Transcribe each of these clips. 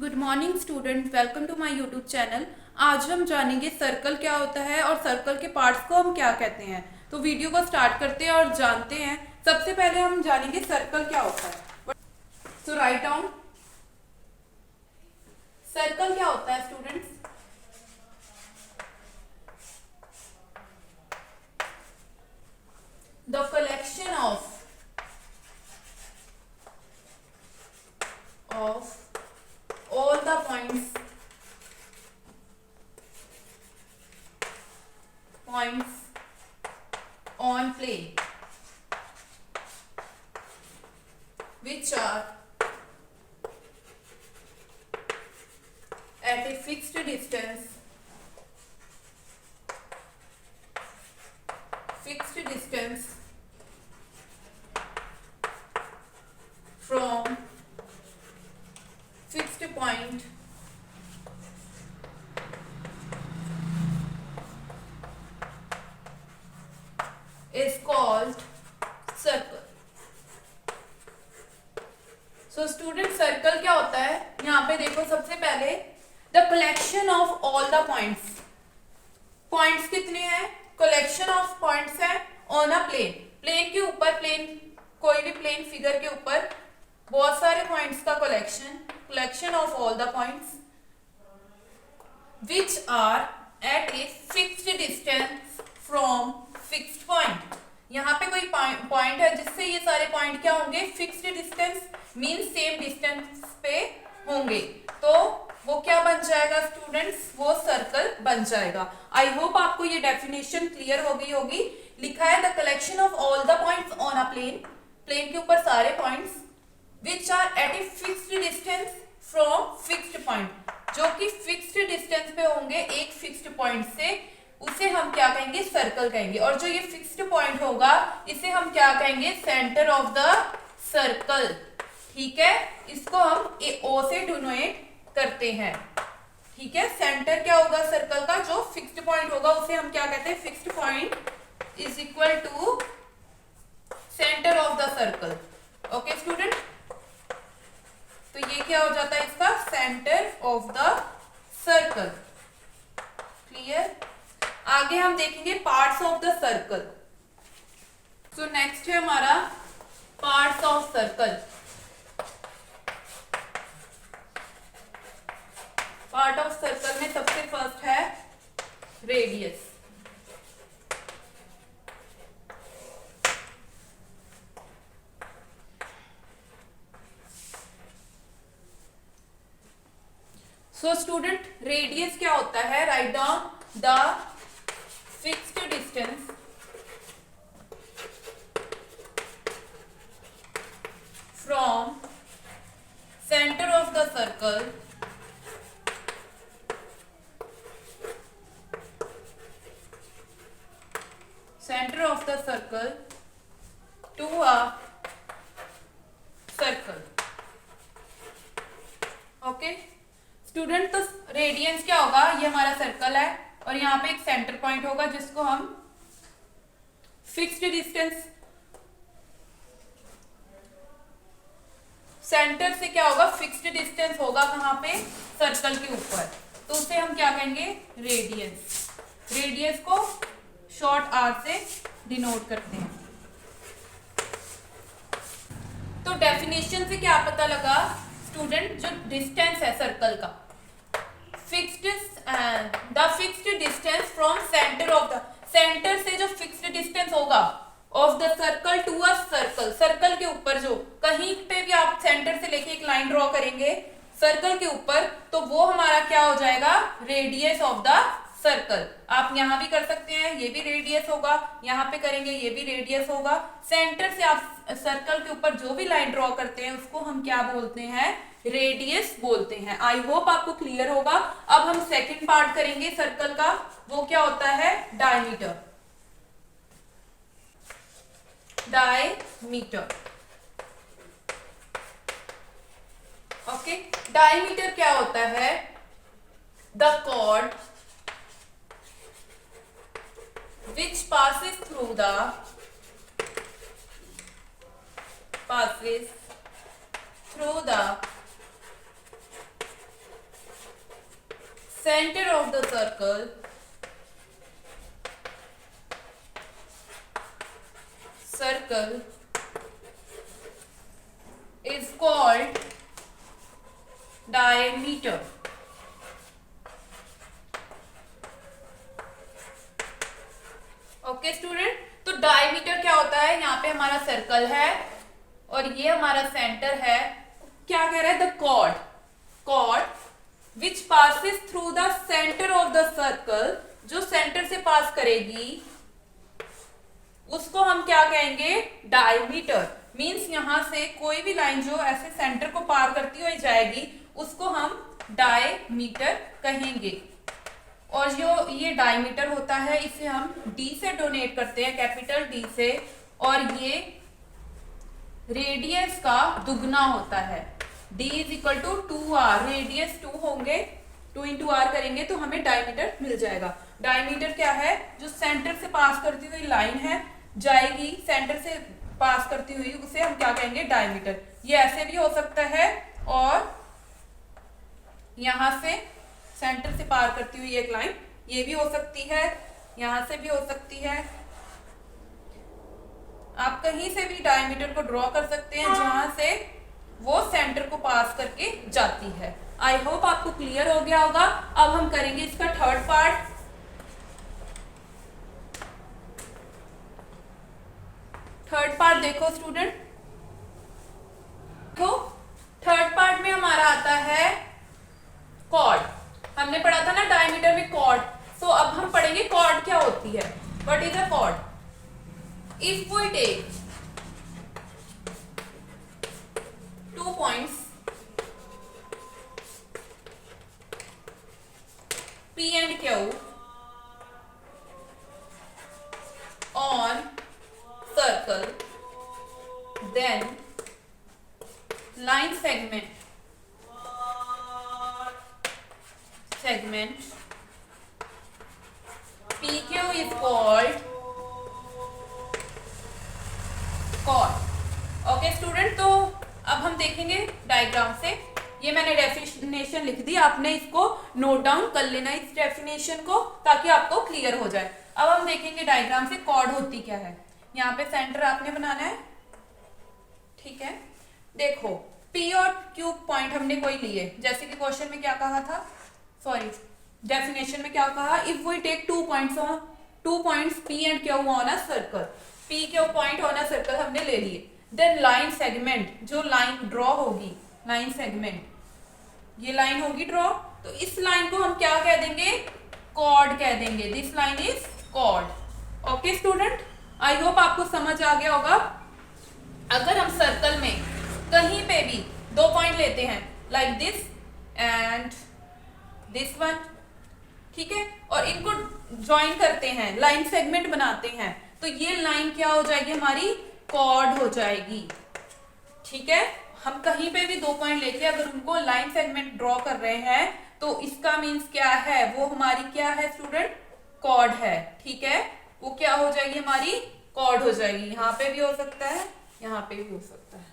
Good morning student, welcome to my YouTube channel. आज हम जानेंगे सर्कल क्या होता है और सर्कल के पार्ट्स को हम क्या कहते हैं। तो वीडियो को स्टार्ट करते हैं और जानते हैं। सबसे पहले हम जानेंगे सर्कल क्या होता है। सो राइट डाउन, सर्कल क्या होता है students? The collection of all the points on plane which are at a fixed distance from fixed point is called circle. So student, circle क्या होता है? यहाँ पे देखो, सबसे पहले the collection of all the points. Points कितने हैं? कलेक्शन ऑफ पॉइंट्स है ऑन अ प्लेन। प्लेन के ऊपर, कोई भी प्लेन फिगर के ऊपर बहुत सारे पॉइंट्स का collection of all the points which are at a fixed distance from fixed point. यहाँ पे कोई पॉइंट है जिससे ये सारे पॉइंट क्या होंगे? Fixed distance mean same distance पे होंगे, तो वो क्या बन जाएगा स्टूडेंट्स? वो सर्कल बन जाएगा। आई होप आपको ये डेफिनेशन क्लियर हो गई होगी। लिखा है the collection of all the points on a plane. Plane के ऊपर सारे points which are at a fixed distance from fixed point, जो कि फिक्स्ड डिस्टेंस पे होंगे एक फिक्स्ड पॉइंट से, उसे हम क्या कहेंगे? सर्कल कहेंगे। और जो ये फिक्स्ड पॉइंट होगा इसे हम क्या कहेंगे? Centre of the circle. ठीक है, इसको हम ओ से डिनोट करते हैं। ठीक है, सेंटर क्या होगा सर्कल का? जो फिक्स्ड पॉइंट होगा उसे हम क्या कहते हैं? Fixed point is equal to centre of the circle. Okay student, तो ये क्या हो जाता है इसका? Centre of the circle. Clear? आगे हम देखेंगे parts of the circle. So next है हमारा parts of circle. Part of circle में सबसे फर्स्ट है रेडियस। सो स्टूडेंट, रेडियस क्या होता है? Write down the fixed distance from centre of the circle to a circle. Okay student, तो radiance क्या होगा? ये हमारा सर्कल है और यहाँ पे एक सेंटर पॉइंट होगा जिसको हम फिक्स्ड डिस्टेंस, सेंटर से क्या होगा? फिक्स्ड डिस्टेंस होगा कहाँ पे? सर्कल के ऊपर, तो उसे हम क्या कहेंगे? रेडियंस। रेडियस को शॉर्ट आर से डिनोट करते हैं। तो डेफिनेशन से क्या पता लगा स्टूडेंट? जो डिस्टेंस है सर्कल का, the fixed distance from centre of the, centre से जो फिक्स्ड डिस्टेंस होगा of the circle to a circle, circle के ऊपर जो कहीं पे भी आप सेंटर से लेके एक लाइन ड्रॉ करेंगे सर्कल के ऊपर, तो वो हमारा क्या हो जाएगा? Radius of the circle. आप यहां भी कर सकते हैं, ये भी रेडियस होगा, यहां पे करेंगे ये भी रेडियस होगा। सेंटर से आप सर्कल के ऊपर जो भी लाइन ड्रॉ करते हैं उसको हम क्या बोलते हैं? रेडियस बोलते हैं। आई होप आपको क्लियर होगा। अब हम सेकंड पार्ट करेंगे सर्कल का, वो क्या होता है? डायमीटर। डायमीटर, ओके, डायमीटर क्या होता है? The chord which passes through the center of the circle is called diameter. Okay student, तो डायमीटर क्या होता है? यहाँ पे हमारा सर्कल है और ये हमारा सेंटर है. क्या कह रहा है? The chord which passes through the centre of the circle, जो सेंटर से पास करेगी उसको हम क्या कहेंगे? डायमीटर. मींस यहां से कोई भी लाइन जो ऐसे सेंटर को पार करती हुई जाएगी उसको हम डायमीटर कहेंगे. और जो ये डायमीटर होता है इसे हम डी से डोनेट करते हैं, कैपिटल डी से, और ये रेडियस का दुगना होता है. d is equal to 2r, radius 2 होंगे, 2 इंटू आर करेंगे तो हमें डायमीटर मिल जाएगा. डायमीटर क्या है? जो सेंटर से पास करती हुई लाइन है जाएगी, सेंटर से पास करती हुई, उसे हम क्या कहेंगे? डायमीटर. ये ऐसे भी हो सकता है और यहां से सेंटर से पार करती हुई एक लाइन ये भी हो सकती है, यहां से भी हो सकती है. आप कहीं से भी डायमीटर को ड्रॉ कर सकते हैं जहां से वो सेंटर को पास करके जाती है. आई होप आपको क्लियर हो गया होगा. अब हम करेंगे इसका थर्ड पार्ट. थर्ड पार्ट देखो स्टूडेंट, तो थर्ड पार्ट में हमारा आता है कॉर्ड. हमने पढ़ा था ना डायमीटर में कॉर्ड. सो अब हम पढ़ेंगे कॉर्ड क्या होती है. What is a chord? If we take 2 points P and Q on circle, then line segment PQ is called chord. Okay student, तो अब हम देखेंगे डायग्राम से. ये मैंने डेफिनेशन लिख दी, आपने इसको नोट डाउन कर लेना इस डेफिनेशन को ताकि आपको क्लियर हो जाए. अब हम देखेंगे डायग्राम से कॉर्ड होती क्या है. यहाँ पे सेंटर आपने बनाना है, ठीक है. देखो P और Q पॉइंट हमने कोई लिए, जैसे कि क्वेश्चन में क्या कहा था, सॉरी डेफिनेशन में क्या कहा, if we take 2 points P and Q on a circle, P Q point on a circle हमने ले लिए. देन लाइन सेगमेंट, जो लाइन ड्रॉ होगी, लाइन सेगमेंट, ये लाइन होगी ड्रॉ, तो इस लाइन को हम क्या कह देंगे? कॉर्ड कह देंगे. This line is chord. Okay student, I hope आपको समझ आ गया होगा. अगर हम सर्कल में कहीं पे भी 2 पॉइंट लेते हैं like this and this one, ठीक है, और इनको ज्वाइन करते हैं, लाइन सेगमेंट बनाते हैं, तो ये लाइन क्या हो जाएगी? हमारी कॉर्ड हो जाएगी. ठीक है, हम कहीं पे भी 2 पॉइंट लेके अगर उनको लाइन सेगमेंट ड्रॉ कर रहे हैं तो इसका मीन्स क्या है? वो हमारी क्या है स्टूडेंट? कॉर्ड है. ठीक है, वो क्या हो जाएगी? हमारी कॉर्ड हो जाएगी. यहाँ पे भी हो सकता है, यहाँ पे भी हो सकता है.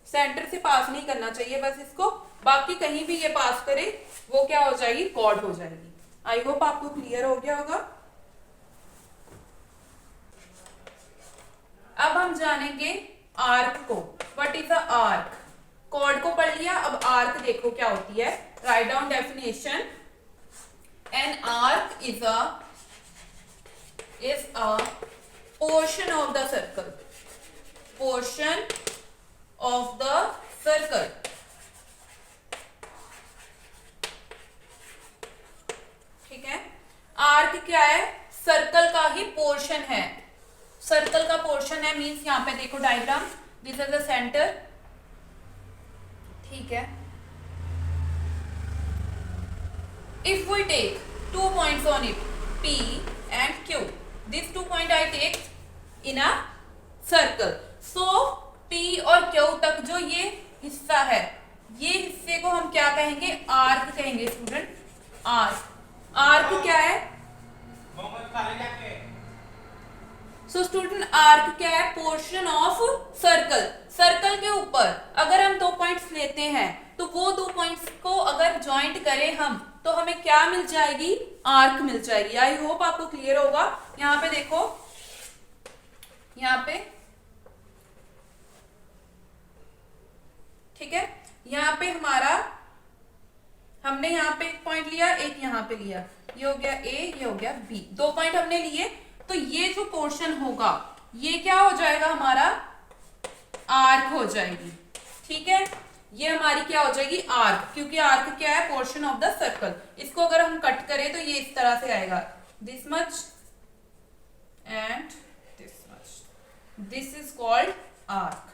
सेंटर से पास नहीं करना चाहिए बस इसको, बाकी कहीं भी ये पास करे वो क्या हो जाएगी? कॉर्ड हो जाएगी. आई होप आपको क्लियर हो गया होगा. अब हम जानेंगे आर्क को. What is a arc? Chord को पढ़ लिया, अब आर्क देखो क्या होती है. Write down definition. An arc is a portion of the circle. Portion of the circle. ठीक है, आर्क क्या है? सर्कल का ही पोर्शन है. सर्कल का पोर्शन है मींस यहाँ पे देखो diagram, this is the centre. ठीक है, if we take 2 points on it, P and Q, these 2 points I take in a circle. So P और Q तक जो ये हिस्सा है, ये हिस्से को हम क्या कहेंगे? आर्क कहेंगे स्टूडेंट. आर्क. आर्क क्या है? सो स्टूडेंट आर्क क्या है? Portion of circle. सर्कल के ऊपर अगर हम 2 पॉइंट्स लेते हैं तो वो दो पॉइंट्स को अगर ज्वाइंट करें हम तो हमें क्या मिल जाएगी, आर्क मिल जाएगी। आई होप आपको क्लियर होगा। यहाँ पे देखो, यहाँ पे ठीक है, यहाँ पे हमारा हमने यहाँ पे एक पॉइंट लिया, एक यहाँ पे लिया, ये हो गया ए, ये हो गया बी, दो पॉइंट हमने लिए। तो ये जो पोर्शन होगा ये क्या हो जाएगा, हमारा आर्क हो जाएगी। ठीक है, ये हमारी क्या हो जाएगी, आर्क, क्योंकि आर्क क्या है, पोर्शन ऑफ द सर्कल। इसको अगर हम कट करें तो ये इस तरह से आएगा, this much and this much, this is called arc.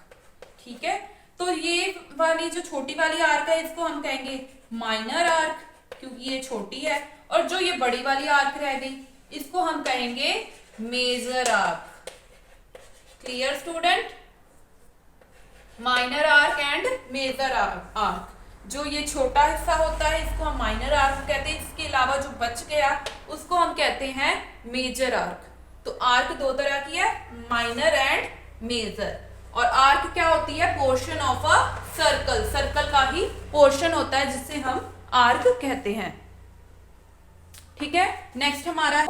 ठीक है, तो ये वाली जो छोटी वाली आर्क है इसको हम कहेंगे माइनर आर्क, क्योंकि ये छोटी है। और जो ये बड़ी वाली आर्क रह गई इसको हम कहेंगे major arc. Clear student, minor arc and major arc. जो ये छोटा हिस्सा होता है इसको हम माइनर आर्क कहते हैं, इसके अलावा जो बच गया उसको हम कहते हैं मेजर आर्क। तो आर्क दो तरह की है, माइनर एंड मेजर। और आर्क क्या होती है, portion of a circle, circle का ही पोर्शन होता है जिसे हम आर्क कहते हैं। ठीक है, नेक्स्ट हमारा है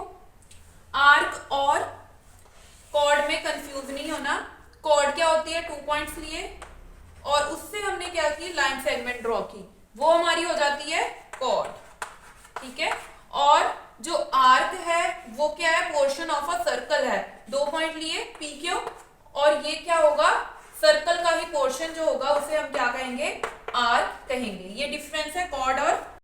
आर्क और कॉर्ड में कंफ्यूज नहीं होना। कॉर्ड क्या होती है, 2 पॉइंट्स लिए और उससे हमने क्या की, लाइन सेगमेंट ड्रॉ की, वो हमारी हो जाती है कॉर्ड। ठीक है, और जो आर्क है वो क्या है, पोर्शन ऑफ अ सर्कल है, 2 पॉइंट लिए पी क्यू, और ये क्या होगा, सर्कल का ही पोर्शन जो होगा उसे हम क्या कहेंगे, आर्क कहेंगे। ये डिफरेंस है कॉर्ड और